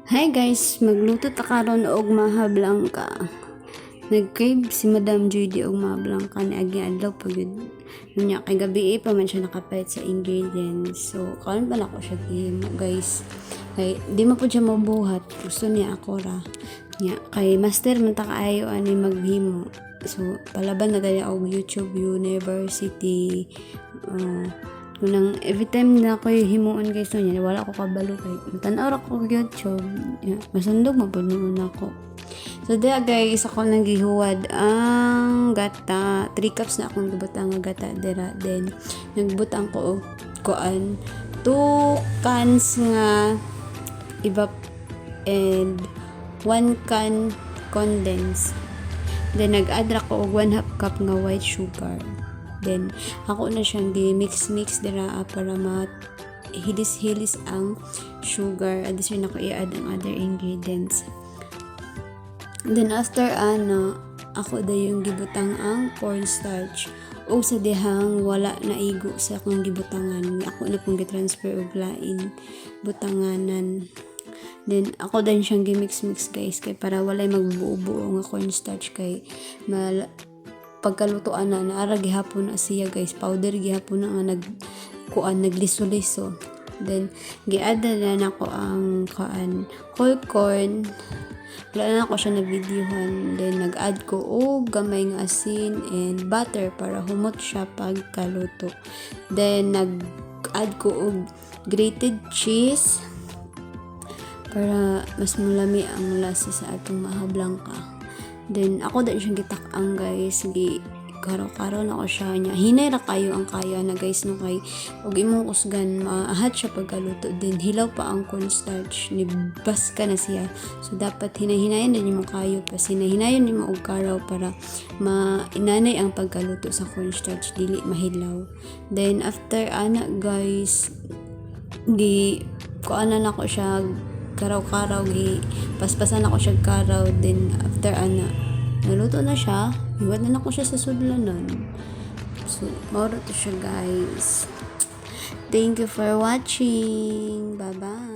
Hi guys, magluto ta karon og maha blanca. Nag-crave si Madam Judy og maha blanca ni agi adlaw pag yun. Nya kay gabi pa man siya nakapait sa ingredients. So karon pa nako siya gihimo guys. Kay di man pud siya mabuhat. Gusto niya ako ra. Nya kay master man ta kaayo ani maghimo. So palaban na gaya og YouTube University. Kunang every time na ako himuon guys niya wala ko kabalo kay tan-aw ra ko YouTube. Yeah, masundog mo pud noon ako. So there guys ako nang gihuwad ang gata. 3 cups na akong gibutang nga gata dira. Then nagbutang ko og kuan 2 cans nga evap and 1 can condense. Then nag-add ra ko og 1/2 cup nga white sugar. Then, ako na siyang di-mix-mix dira para hilis-hilis ang sugar. At this na ko i-add ang other ingredients. Then, after ako da yung gibutang ang cornstarch. O sa dihang wala na igo sa akong gibutangan. Ako na pong gitransfer og lain butanganan. Then, ako din siyang gi-mix-mix guys. Kay para walay magbuo-buo nga cornstarch kay pagkalutoan na naara gihapon na siya guys, powder gihapon na nga nagliso-liso. Then gi-add na nako ang whole corn. Wala na ako siya na videohan. Then nag-add ko og gamay nga asin and butter para humot siya pagkaluto. Then nag-add ko og grated cheese para mas mulami ang lasa sa atong maha blanca. Then, ako din siyang gitak-ang guys. Karaw-karaw na ko siya niya. Hinay ra kayo ang kaya na guys no kay og imong usgan maahat siya pagkaluto. Then, hilaw pa ang cornstarch. Nibas ka na siya. So, dapat hinay-hinayan din mo kayo. Pas hinay-hinayan din mo og karaw para mainanay ang pagkaluto sa cornstarch. Dili mahilaw. Then, after guys, kuanan ako siya karaw-karaw paspasan ako siya karaw. Then after naluto na siya, iwan na ako siya sa sudlanan. So mauro to siya guys. Thank you for watching. Bye bye.